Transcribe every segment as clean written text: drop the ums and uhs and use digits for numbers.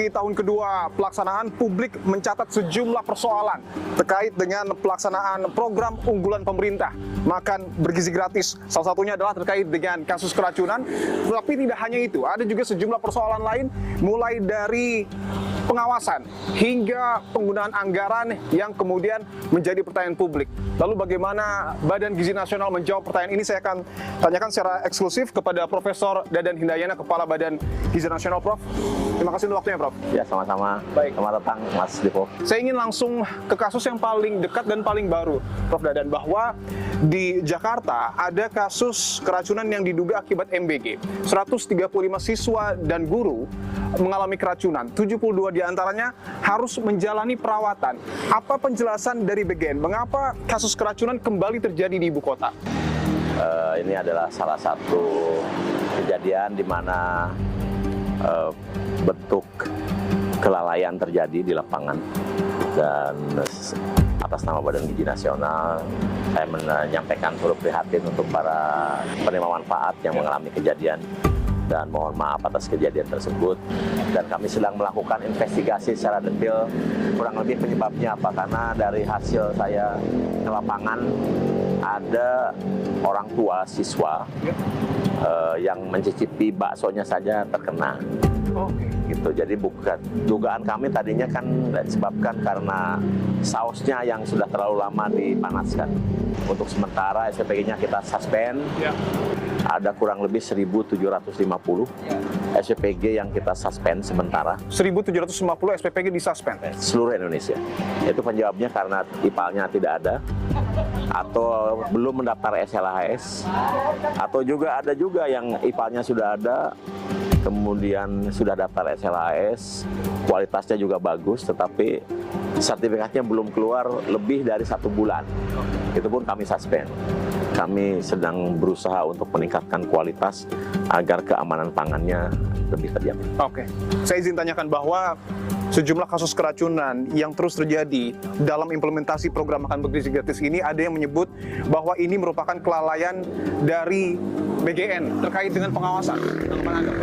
Di tahun kedua pelaksanaan, publik mencatat sejumlah persoalan terkait dengan pelaksanaan program unggulan pemerintah makan bergizi gratis. Salah satunya adalah terkait dengan kasus keracunan. Tetapi tidak hanya itu, ada juga sejumlah persoalan lain, mulai dari pengawasan hingga penggunaan anggaran yang kemudian menjadi pertanyaan publik. Lalu bagaimana Badan Gizi Nasional menjawab pertanyaan ini? Saya akan tanyakan secara eksklusif kepada Profesor Dadan Hindayana, Kepala Badan Gizi Nasional. Prof, terima kasih untuk waktunya, Prof. Ya, sama-sama. Baik. Selamat datang, Mas Dipo. Saya ingin langsung ke kasus yang paling dekat dan paling baru, Prof. Dadan, bahwa di Jakarta ada kasus keracunan yang diduga akibat MBG. 135 siswa dan guru mengalami keracunan. 72 diantaranya harus menjalani perawatan. Apa penjelasan dari BGN? Mengapa kasus keracunan kembali terjadi di ibu kota? Ini adalah salah satu kejadian di mana bentuk kelalaian terjadi di lapangan, dan atas nama Badan Gizi Nasional saya menyampaikan turut prihatin untuk para penerima manfaat yang mengalami kejadian dan mohon maaf atas kejadian tersebut. Dan kami sedang melakukan investigasi secara detail kurang lebih penyebabnya apa, karena dari hasil saya ke lapangan ada orang tua siswa yang mencicipi baksonya saja terkena. Gitu. Jadi bukan dugaan kami tadinya kan disebabkan karena sausnya yang sudah terlalu lama dipanaskan. Untuk sementara SPPG-nya kita suspend. Ya. Ada kurang lebih 1.750 SPPG yang kita suspend sementara. 1.750 SPPG disuspend. Seluruh Indonesia. Itu penyebabnya karena IPAL-nya tidak ada, atau belum mendaftar SLHS, atau juga ada juga yang IPAL-nya sudah ada, kemudian sudah daftar SLHS, kualitasnya juga bagus, tetapi sertifikatnya belum keluar lebih dari 1 bulan. Itu pun kami suspend. Kami sedang berusaha untuk meningkatkan kualitas agar keamanan pangannya lebih terjamin. Oke, saya izin tanyakan bahwa sejumlah kasus keracunan yang terus terjadi dalam implementasi program makan bergizi gratis ini, ada yang menyebut bahwa ini merupakan kelalaian dari BGN terkait dengan pengawasan.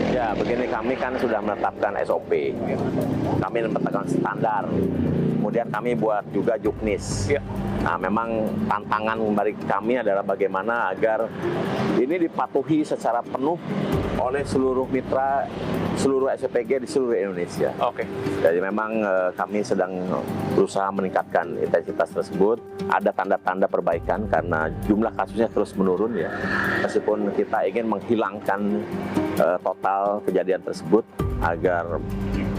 Ya, begini, kami kan sudah menetapkan SOP, kami menetapkan standar, kemudian kami buat juga juknis. Ya. Nah, memang tantangan bagi kami adalah bagaimana agar ini dipatuhi secara penuh oleh seluruh mitra, seluruh SPPG di seluruh Indonesia. Oke. Jadi memang kami sedang berusaha meningkatkan intensitas tersebut. Ada tanda-tanda perbaikan karena jumlah kasusnya terus menurun ya. Meskipun kita ingin menghilangkan total kejadian tersebut agar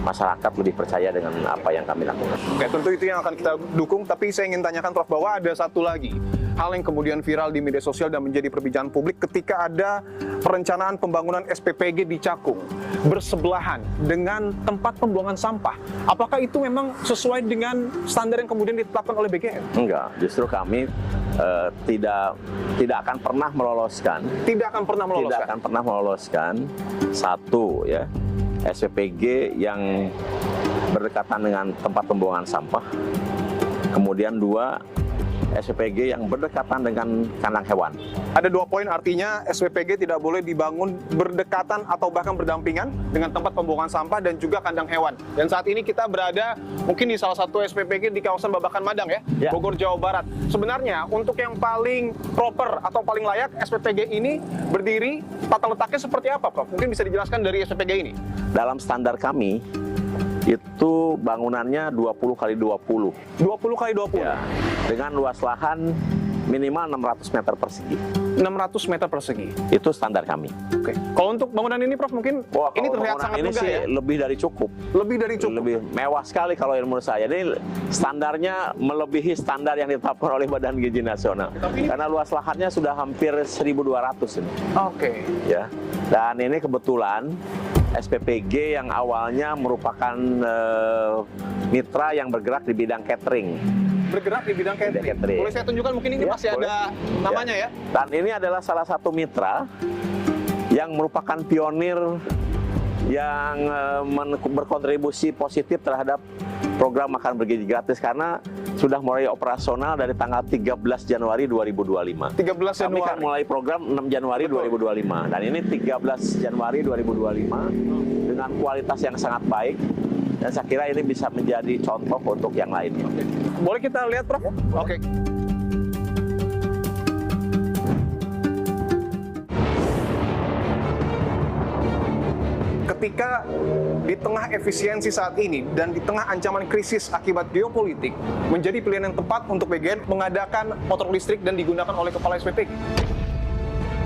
masyarakat lebih percaya dengan apa yang kami lakukan. Oke, tentu itu yang akan kita dukung, tapi saya ingin tanyakan Prof, bahwa ada satu lagi hal yang kemudian viral di media sosial dan menjadi perbincangan publik ketika ada perencanaan pembangunan SPPG di Cakung bersebelahan dengan tempat pembuangan sampah. Apakah itu memang sesuai dengan standar yang kemudian ditetapkan oleh BGN? Enggak, justru kami tidak akan pernah meloloskan. Tidak akan pernah meloloskan. Tidak akan pernah meloloskan satu ya SPPG yang berdekatan dengan tempat pembuangan sampah. Kemudian 2 SPPG yang berdekatan dengan kandang hewan. Ada 2 poin, artinya SPPG tidak boleh dibangun berdekatan atau bahkan berdampingan dengan tempat pembuangan sampah dan juga kandang hewan. Dan saat ini kita berada mungkin di salah satu SPPG di kawasan Babakan Madang ya, Bogor, Jawa Barat. Sebenarnya untuk yang paling proper atau paling layak SPPG ini berdiri, tata letaknya seperti apa, Prof? Mungkin bisa dijelaskan dari SPPG ini. Dalam standar kami itu bangunannya 20 kali 20. 20 kali 20? Ya, dengan luas lahan minimal 600 meter persegi. 600 meter persegi? Itu standar kami. Oke. Kalau untuk bangunan ini, Prof, mungkin ini terlihat sangat megah ya? Lebih dari cukup. Lebih dari cukup? Lebih mewah sekali kalau menurut saya. Ini standarnya melebihi standar yang ditetapkan oleh Badan Gizi Nasional. Karena luas lahannya sudah hampir 1.200 ini. Oke. Ya. Dan ini kebetulan SPPG yang awalnya merupakan mitra yang bergerak di bidang catering. Bergerak di bidang catering. Boleh saya tunjukkan, mungkin ini masih boleh. Ada namanya ya? Dan ini adalah salah satu mitra yang merupakan pionir yang berkontribusi positif terhadap program makan bergizi gratis karena sudah mulai operasional dari tanggal 13 Januari 2025. 13 Januari. Kami kan mulai program 6 Januari 2025 dan ini 13 Januari 2025 dengan kualitas yang sangat baik. Dan saya kira ini bisa menjadi contoh untuk yang lainnya. Boleh kita lihat, Prof? Oke. Ketika di tengah efisiensi saat ini dan di tengah ancaman krisis akibat geopolitik, menjadi pilihan yang tepat untuk PGN mengadakan motor listrik dan digunakan oleh Kepala SPPG.